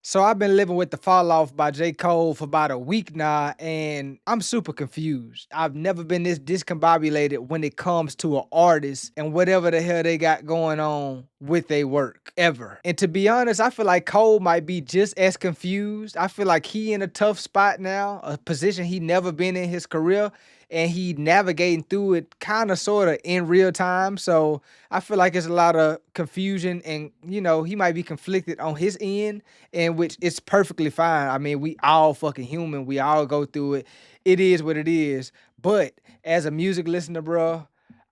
So I've been living with the fall off by J. Cole for about a week now, and I'm super confused. I've never been this discombobulated when it comes to an artist and whatever the hell they got going on with their work ever. And to be honest, I feel like Cole might be just as confused. I feel like he in a tough spot now, a position he never been in his career, and he navigating through it kind of sort of in real time. So I feel like it's a lot of confusion, and he might be conflicted on his end, in which it's perfectly fine. I mean, we all fucking human. We all go through it. It is what it is. But as a music listener, bro,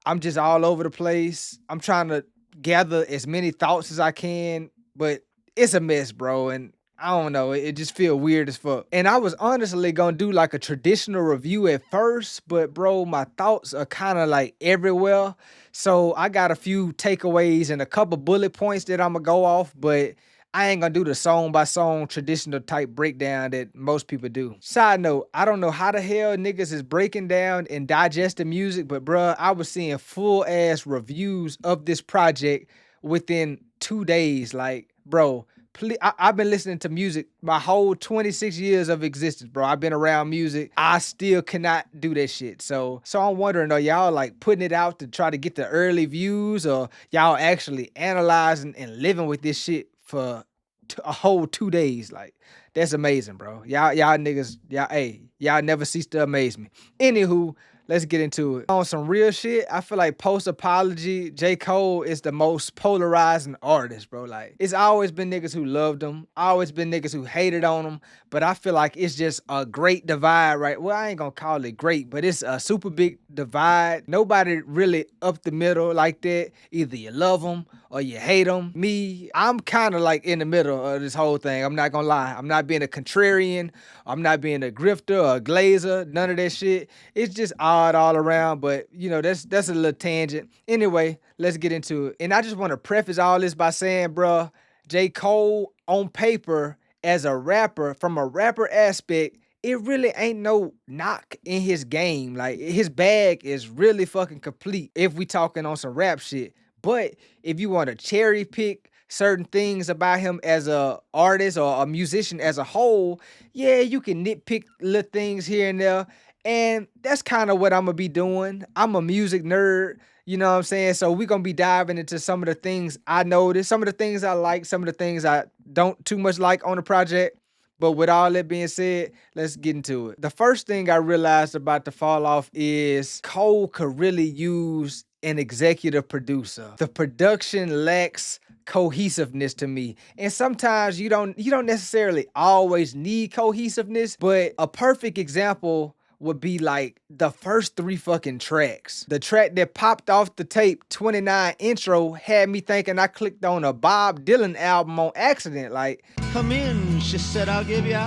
I'm just all over the place. I'm trying to gather as many thoughts as I can, but it's a mess, bro. And I don't know, it just feel weird as fuck. And I was honestly gonna do like a traditional review at first, but bro, my thoughts are kind of like everywhere. So I got a few takeaways and a couple bullet points that I'm gonna go off, but I ain't gonna do the song by song traditional type breakdown that most people do. Side note, I don't know how the hell niggas is breaking down and digesting music, but bruh, I was seeing full ass reviews of this project within 2 days. Like, bro, I've been listening to music my whole 26 years of existence, bro. I've been around music. I still cannot do that shit. So I'm wondering, are y'all like putting it out to try to get the early views, or y'all actually analyzing and living with this shit for a whole 2 days? Like, that's amazing, bro. Y'all niggas, y'all never cease to amaze me. Anywho, let's get into it. On some real shit, I feel like post-apology, J. Cole is the most polarizing artist, bro. Like, it's always been niggas who loved him, always been niggas who hated on him, but I feel like it's just a great divide, right? Well, I ain't gonna call it great, but it's a super big divide. Nobody really up the middle like that. Either you love him or you hate him. Me, I'm kind of like in the middle of this whole thing. I'm not gonna lie. I'm not being a contrarian. I'm not being a grifter or a glazer. None of that shit. It's just odd all around, but that's a little tangent. Anyway, let's get into it. And I just want to preface all this by saying, bruh, J. Cole on paper as a rapper, from a rapper aspect, it really ain't no knock in his game. Like, his bag is really fucking complete if we talking on some rap shit. But if you want to cherry pick certain things about him as a artist or a musician as a whole, yeah, you can nitpick little things here and there. And that's kind of what I'm gonna be doing. I'm a music nerd, you know what I'm saying? So we're gonna be diving into some of the things I noticed, some of the things I like, some of the things I don't too much like on the project. But with all that being said, let's get into it. The first thing I realized about the fall off is Cole could really use an executive producer. The production lacks cohesiveness to me. And sometimes you don't necessarily always need cohesiveness, but a perfect example would be like the first 3 fucking tracks. The track that popped off the tape, 29 intro, had me thinking I clicked on a Bob Dylan album on accident. Like, come in, she said, I'll give you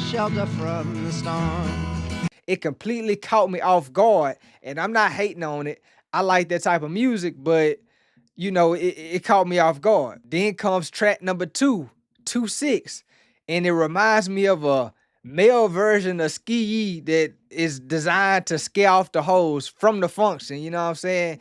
shelter from the storm. It completely caught me off guard, and I'm not hating on it. I like that type of music, but it caught me off guard. Then comes track number 2, 2-6, and it reminds me of a male version of Ski Yee that is designed to scare off the hoes from the function, you know what I'm saying?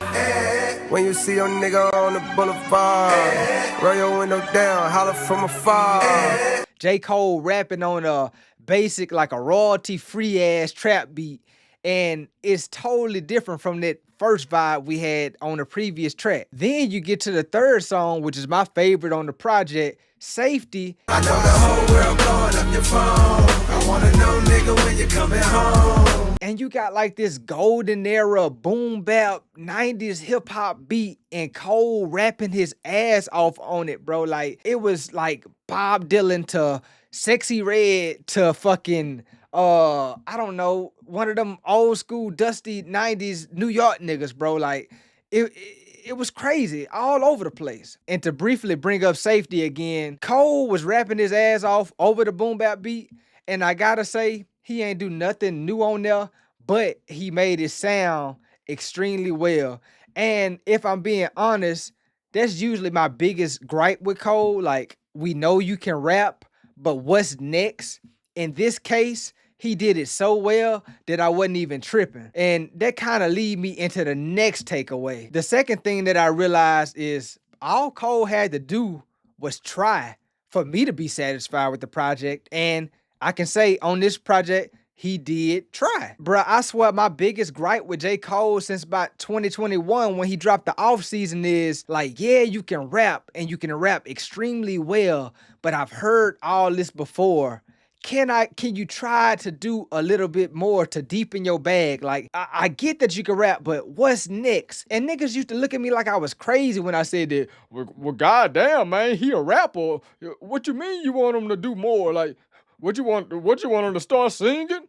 When you see your nigga on the boulevard, roll your window down, holler from afar. J. Cole rapping on a basic, like a royalty-free ass trap beat, and it's totally different from that first vibe we had on the previous track. Then you get to the third song, which is my favorite on the project, Safety. I know the whole world blowing up your phone. I wanna know, nigga, when you coming home. And you got like this golden era boom bap 90s hip hop beat, and Cole rapping his ass off on it, bro. Like, it was like Bob Dylan to Sexy Red to fucking I don't know, one of them old school dusty 90s New York niggas, bro. Like, it was crazy all over the place. And to briefly bring up Safety again, Cole was rapping his ass off over the boom bap beat, and I gotta say, he ain't do nothing new on there, but he made it sound extremely well. And if I'm being honest, that's usually my biggest gripe with Cole. Like, we know you can rap, but what's next? In this case, he did it so well that I wasn't even tripping. And that kind of lead me into the next takeaway. The second thing that I realized is all Cole had to do was try for me to be satisfied with the project. And I can say on this project, he did try. Bruh, I swear my biggest gripe with J. Cole since about 2021 when he dropped the off season is like, yeah, you can rap and you can rap extremely well, but I've heard all this before. Can you try to do a little bit more to deepen your bag? Like, I get that you can rap, but what's next? And niggas used to look at me like I was crazy when I said that, well goddamn, man, he a rapper. What you mean you want him to do more? Like, what you want him to start singing?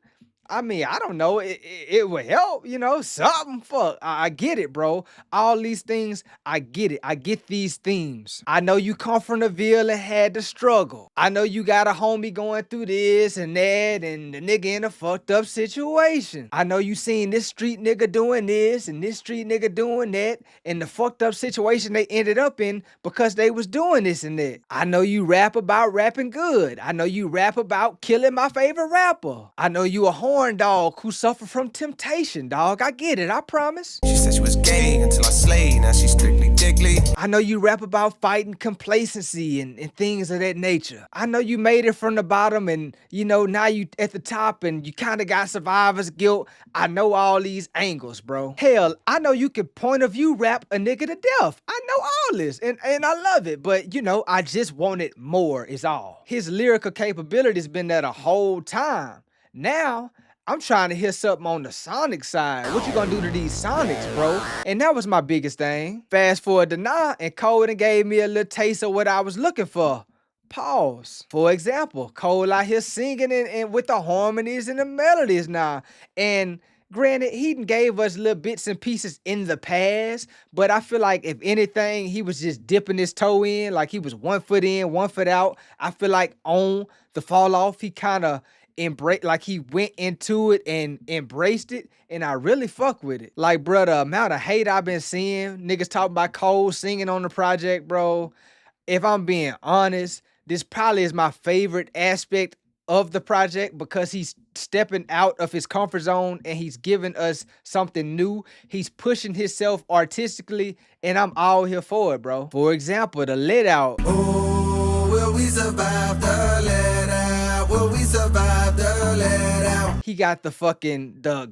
I mean, I don't know. It would help, something. Fuck. I get it, bro. All these things, I get it. I get these themes. I know you come from the Ville and had to struggle. I know you got a homie going through this and that and the nigga in a fucked up situation. I know you seen this street nigga doing this and this street nigga doing that and the fucked up situation they ended up in because they was doing this and that. I know you rap about rapping good. I know you rap about killing my favorite rapper. I know you a horn dog who suffer from temptation, dog. I get it, I promise. She said she was gay until I slayed, now she's strictly diggly. I know you rap about fighting complacency and things of that nature. I know you made it from the bottom and, now you at the top and you kind of got survivor's guilt. I know all these angles, bro. Hell, I know you can point of view rap a nigga to death. I know all this and I love it, but, I just wanted more is all. His lyrical capability's been there the whole time. Now, I'm trying to hear something on the sonic side. What you gonna do to these sonics, bro? And that was my biggest thing. Fast forward to now, and Cole done gave me a little taste of what I was looking for. Pause. For example, Cole out here singing and with the harmonies and the melodies now. And granted, he done gave us little bits and pieces in the past, but I feel like if anything, he was just dipping his toe in, like he was 1 foot in, 1 foot out. I feel like on the fall off, he kind of he went into it and embraced it, and I really fuck with it. Like, bro, the amount of hate I've been seeing, niggas talking about Cole singing on the project, bro. If I'm being honest, this probably is my favorite aspect of the project because he's stepping out of his comfort zone and he's giving us something new. He's pushing himself artistically, and I'm all here for it, bro. For example, the Let Out. Oh, will we survive the let out? Will we survive the let out? He got the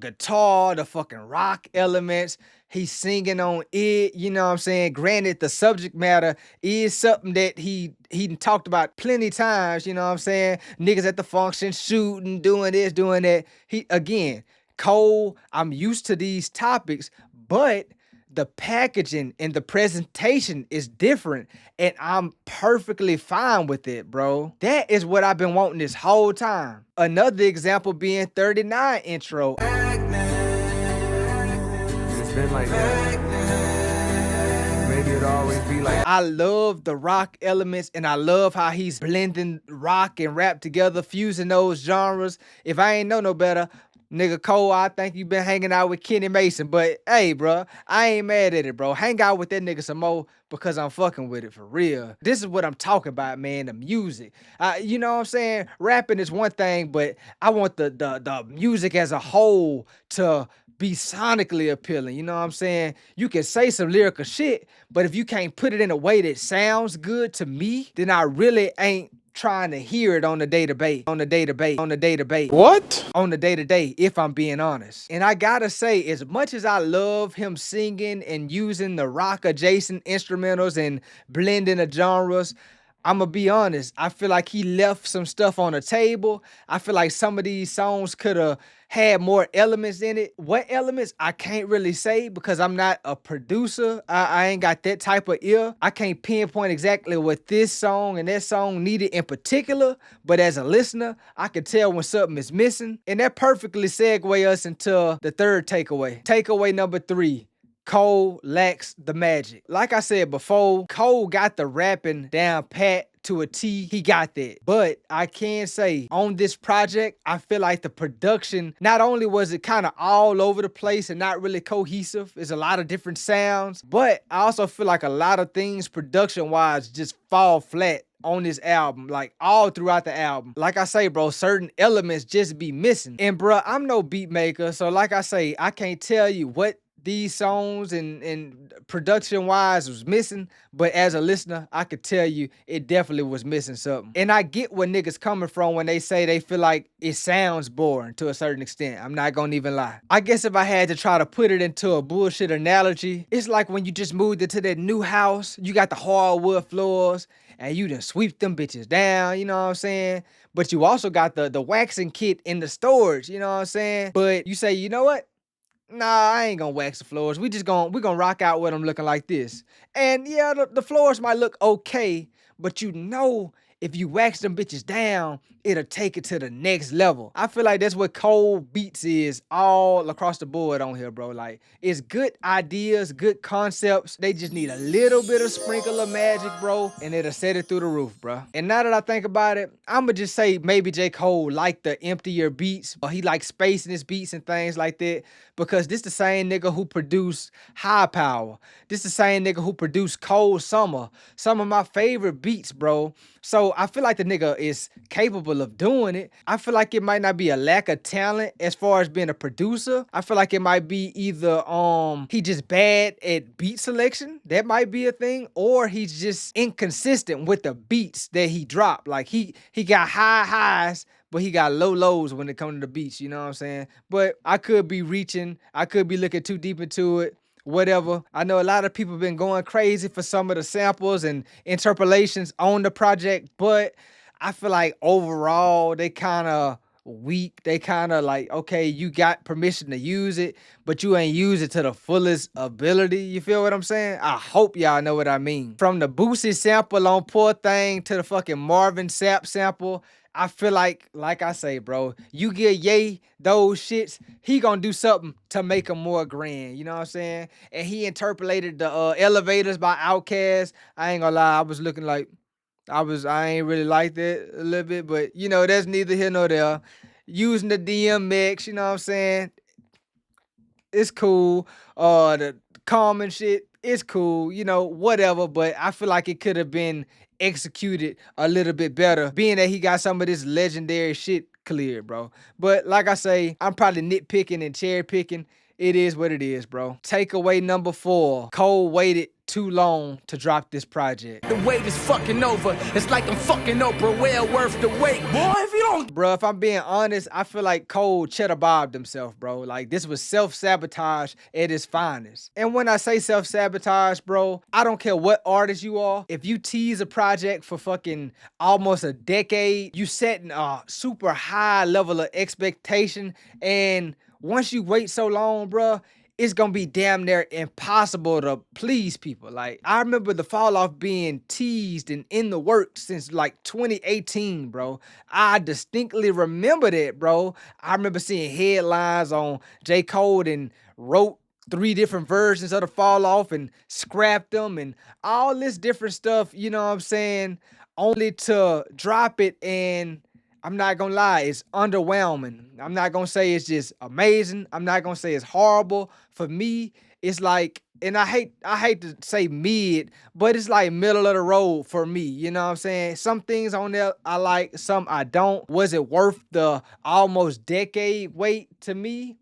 guitar, the fucking rock elements. He's singing on it, you know what I'm saying? Granted, the subject matter is something that he talked about plenty times, you know what I'm saying? Niggas at the function shooting, doing this, doing that. Cole, I'm used to these topics, but the packaging and the presentation is different, and I'm perfectly fine with it, bro. That is what I've been wanting this whole time. Another example being 39 intro. It's been like that. Maybe it'll always be like. I love the rock elements, and I love how he's blending rock and rap together, fusing those genres. If I ain't know no better, nigga Cole, I think you been hanging out with Kenny Mason, but hey, bro, I ain't mad at it, bro. Hang out with that nigga some more because I'm fucking with it for real. This is what I'm talking about, man, the music. You know what I'm saying? Rapping is one thing, but I want the music as a whole to be sonically appealing, you know what I'm saying? You can say some lyrical shit, but if you can't put it in a way that sounds good to me, then I really ain't trying to hear it on the day-to-day, What? On the day-to-day, if I'm being honest. And I gotta say, as much as I love him singing and using the rock-adjacent instrumentals and blending the genres, I'ma be honest, I feel like he left some stuff on the table. I feel like some of these songs could have had more elements in it. What elements? I can't really say because I'm not a producer. I ain't got that type of ear. I can't pinpoint exactly what this song and that song needed in particular, but as a listener, I can tell when something is missing. And that perfectly segue us into the third takeaway. Takeaway number 3. Cole lacks the magic. Like I said before, Cole got the rapping down pat to a T. He got that. But I can say on this project, I feel like the production, not only was it kind of all over the place and not really cohesive, there's a lot of different sounds, but I also feel like a lot of things production-wise just fall flat on this album, like all throughout the album. Like I say, bro, certain elements just be missing. And bro, I'm no beat maker, so like I say, I can't tell you what these songs and production wise was missing, but as a listener, I could tell you it definitely was missing something. And I get where niggas coming from when they say they feel like it sounds boring to a certain extent. I'm not gonna even lie. I guess if I had to try to put it into a bullshit analogy, it's like when you just moved into that new house, you got the hardwood floors, and you done sweep them bitches down, you know what I'm saying? But you also got the waxing kit in the storage, you know what I'm saying? But you say, you know what? Nah, I ain't gonna wax the floors. We gonna rock out with them looking like this. And yeah, the floors might look okay, but you know if you wax them bitches down, it'll take it to the next level. I feel like that's what cold beats is all across the board on here, bro. Like, it's good ideas, good concepts. They just need a little bit of sprinkle of magic, bro, and it'll set it through the roof, bro. And now that I think about it, I'ma just say maybe J. Cole liked the emptier beats, or he likes space in his beats and things like that, because this the same nigga who produced High Power. This the same nigga who produced Cold Summer, some of my favorite beats, bro. So I feel like the nigga is capable of doing it. I feel like it might not be a lack of talent as far as being a producer. I feel like it might be either he just bad at beat selection. That might be a thing, or he's just inconsistent with the beats that he dropped. Like he got high highs, but he got low lows when it comes to the beats, you know what I'm saying? But I could be reaching, I could be looking too deep into it, whatever. I know a lot of people been going crazy for some of the samples and interpolations on the project, but I feel like overall they kind of weak. They kind of like, okay, you got permission to use it, but you ain't use it to the fullest ability. You feel what I'm saying? I hope y'all know what I mean. From the Boosie sample on Poor Thing to the fucking Marvin Sapp sample, I feel like I say, bro, you give Ye those shits, he gonna do something to make them more grand. You know what I'm saying? And he interpolated the Elevators by Outkast. I ain't gonna lie, I was looking like, I ain't really like that a little bit, but you know, that's neither here nor there. Using the DMX, you know what I'm saying? It's cool. The common shit, it's cool, you know, whatever. But I feel like it could have been executed a little bit better, being that he got some of this legendary shit cleared, bro. But like I say, I'm probably nitpicking and cherry picking. It is what it is, bro. Takeaway number 4. Cole waited too long to drop this project. The wait is fucking over. It's like I'm fucking Oprah. Well worth the wait, boy. If you don't, bro, if I'm being honest, I feel like Cole cheddar bobbed himself, bro. Like, this was self-sabotage at its finest. And when I say self-sabotage, bro, I don't care what artist you are. If you tease a project for fucking almost a decade, you setting a super high level of expectation, and once you wait so long, bro, it's gonna be damn near impossible to please people. Like, I remember the fall off being teased and in the works since like 2018, bro. I distinctly remember that, bro. I remember seeing headlines on J. Cole and wrote 3 different versions of the fall off and scrapped them and all this different stuff, you know what I'm saying? Only to drop it, and I'm not gonna lie, it's underwhelming. I'm not gonna say it's just amazing. I'm not gonna say it's horrible. For me, it's like, and I hate to say mid, but it's like middle of the road for me. You know what I'm saying? Some things on there I like, some I don't. Was it worth the almost decade wait to me?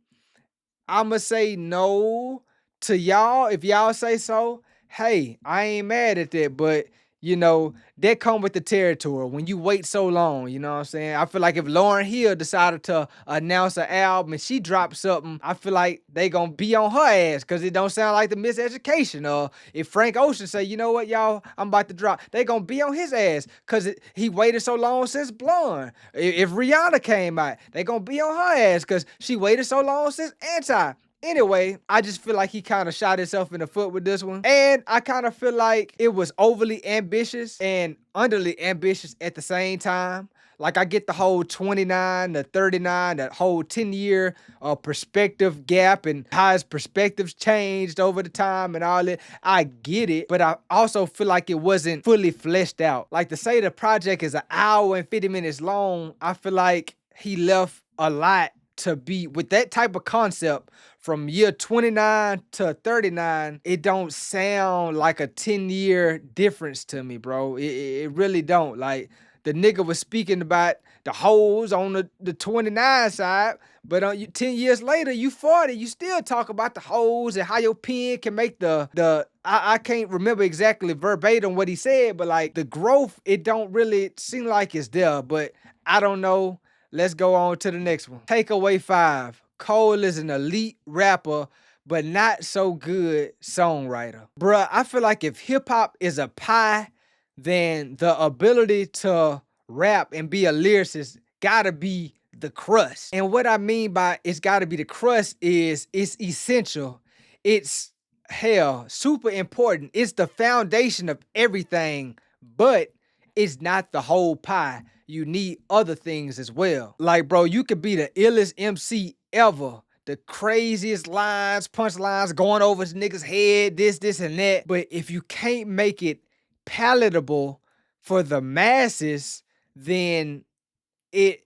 I'ma say no to y'all. If y'all say so, hey, I ain't mad at that, but you know, that come with the territory when you wait so long, you know what I'm saying? I feel like if Lauryn Hill decided to announce an album and she dropped something, I feel like they gonna be on her ass because it don't sound like the miseducation. Or if Frank Ocean say, you know what, y'all, I'm about to drop, they gonna be on his ass because he waited so long since Blonde. If Rihanna came out, they gonna be on her ass because she waited so long since Anti. Anyway, I just feel like he kind of shot himself in the foot with this one. And I kind of feel like it was overly ambitious and underly ambitious at the same time. Like, I get the whole 29 to 39, that whole 10-year perspective gap and how his perspectives changed over the time and all that. I get it, but I also feel like it wasn't fully fleshed out. Like, to say the project is an hour and 50 minutes long, I feel like he left a lot to be with that type of concept from year 29 to 39. It don't sound like a 10-year difference to me, bro. It really don't. Like, the nigga was speaking about the hoes on the 29 side, but 10 years later, you 40, you still talk about the hoes and how your pen can make I can't remember exactly verbatim what he said, but like the growth, it don't really seem like it's there, but I don't know. Let's go on to the next one. Takeaway 5. Cole is an elite rapper, but not so good songwriter. Bruh, I feel like if hip hop is a pie, then the ability to rap and be a lyricist gotta be the crust. And what I mean by it's gotta be the crust is it's essential. It's super important. It's the foundation of everything, but it's not the whole pie. You need other things as well. Like, bro, you could be the illest MC ever. The craziest lines, punchlines going over this nigga's head, this, and that. But if you can't make it palatable for the masses, then is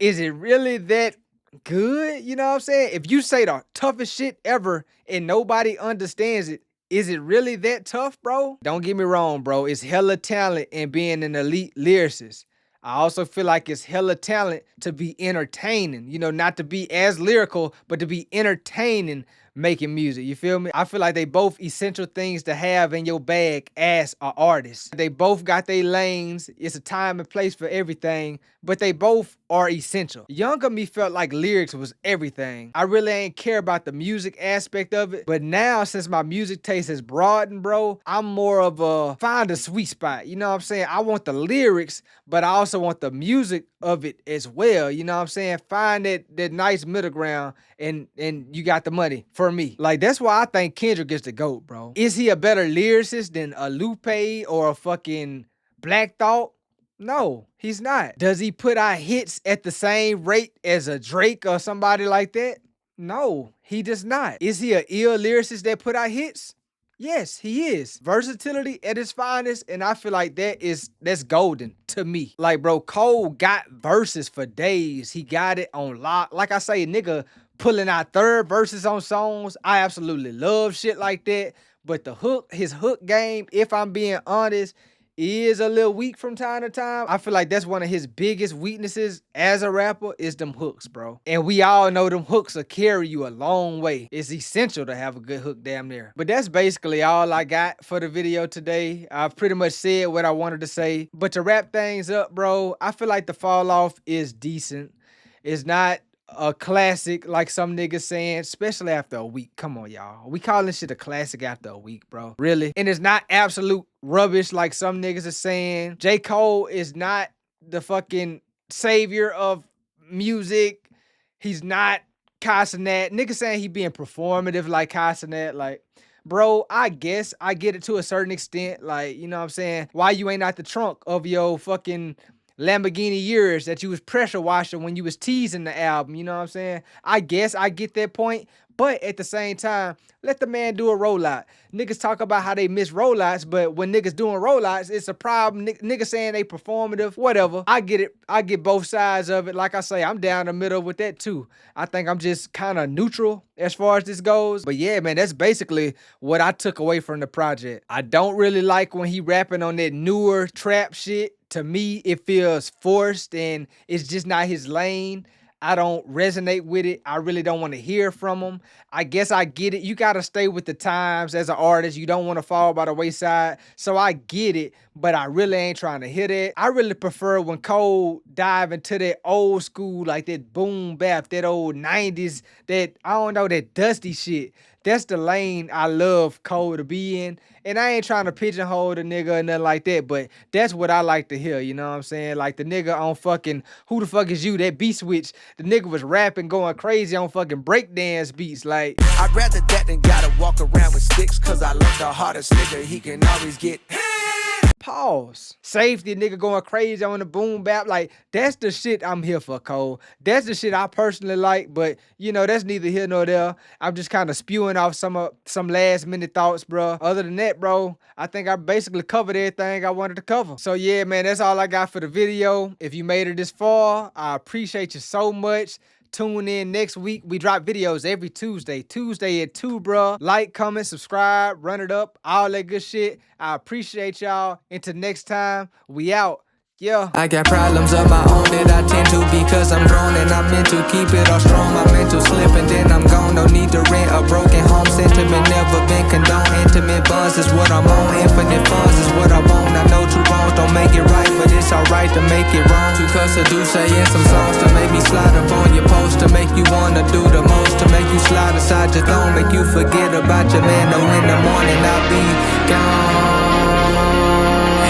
it really that good? You know what I'm saying? If you say the toughest shit ever and nobody understands it, is it really that tough, bro? Don't get me wrong, bro. It's hella talent in being an elite lyricist. I also feel like it's hella talent to be entertaining, not to be as lyrical, but to be entertaining making music. You feel me? I feel like they both essential things to have in your bag as an artist. They both got their lanes. It's a time and place for everything, but they both are essential. Younger me felt like lyrics was everything. I really ain't care about the music aspect of it, but now since my music taste has broadened, bro, I'm more of a find a sweet spot. You know what I'm saying? I want the lyrics, but I also want the music of it as well. You know what I'm saying? Find that nice middle ground and you got the money for me. Like, that's why I think Kendrick is the GOAT, bro. Is he a better lyricist than a Lupe or a fucking Black Thought? No, he's not. Does he put out hits at the same rate as a Drake or somebody like that? No, he does not. Is he an ill lyricist that put out hits? Yes, he is. Versatility at his finest, and I feel like that's golden to me. Like, bro, Cole got verses for days. He got it on lock. Like I say, nigga pulling out third verses on songs. I absolutely love shit like that. But his hook game, if I'm being honest, is a little weak from time to time. I feel like that's one of his biggest weaknesses as a rapper is them hooks, bro. And we all know them hooks will carry you a long way. It's essential to have a good hook damn near. But that's basically all I got for the video today. I've pretty much said what I wanted to say. But to wrap things up, bro, I feel like the fall off is decent. It's not a classic like some niggas saying, especially after a week. Come on, y'all. We calling shit a classic after a week, bro. Really? And it's not absolute rubbish like some niggas are saying. J. Cole is not the fucking savior of music. He's not Casanat. Niggas saying he being performative like Casanat. Like, bro, I guess I get it to a certain extent. Like, you know what I'm saying? Why you ain't out the trunk of your fucking Lamborghini years that you was pressure washing when you was teasing the album, you know what I'm saying? I guess I get that point, but at the same time, let the man do a rollout. Niggas talk about how they miss rollouts, but when niggas doing rollouts, it's a problem. Niggas saying they performative, whatever. I get it. I get both sides of it. Like I say, I'm down the middle with that too. I think I'm just kind of neutral as far as this goes. But yeah, man, that's basically what I took away from the project. I don't really like when he rapping on that newer trap shit. To me, it feels forced and it's just not his lane. I don't resonate with it. I really don't want to hear from him. I guess I get it. You got to stay with the times as an artist. You don't want to fall by the wayside. So I get it, but I really ain't trying to hit it. I really prefer when Cole dive into that old school, like that boom bap, that old 90s, that, I don't know, that dusty shit. That's the lane I love Cole to be in. And I ain't trying to pigeonhole the nigga or nothing like that, but that's what I like to hear, you know what I'm saying? Like the nigga on fucking Who the Fuck Is You, that beat switch, the nigga was rapping, going crazy on fucking breakdance beats. Like, I'd rather that than gotta walk around with sticks, cause I love the hardest nigga, he can always get. pause. Safety, nigga going crazy on the boom bap. Like, that's the shit I'm here for, Cole. That's the shit I personally like, but, you know, that's neither here nor there. I'm just kind of spewing off some last minute thoughts, bro. Other than that, bro, I think I basically covered everything I wanted to cover. So, yeah, man, that's all I got for the video. If you made it this far, I appreciate you so much. Tune in next week. We drop videos every Tuesday. Tuesday at 2, bro. Like, comment, subscribe, run it up, all that good shit. I appreciate y'all. Until next time, we out. Yeah. I got problems of my own that I tend to because I'm grown and I'm meant to keep it all strong. My mental slip and then I'm gone. No need to rent a broken home. Sentiment never been condoned. Intimate bonds is what I'm on. Infinite funds is what I want. I know two wrongs don't make it right, but it's alright to make it wrong. To cuss or do say in some songs to make me slide up on your post, to make you wanna do the most, to make you slide aside your throne, make you forget about your man. Though in the morning I'll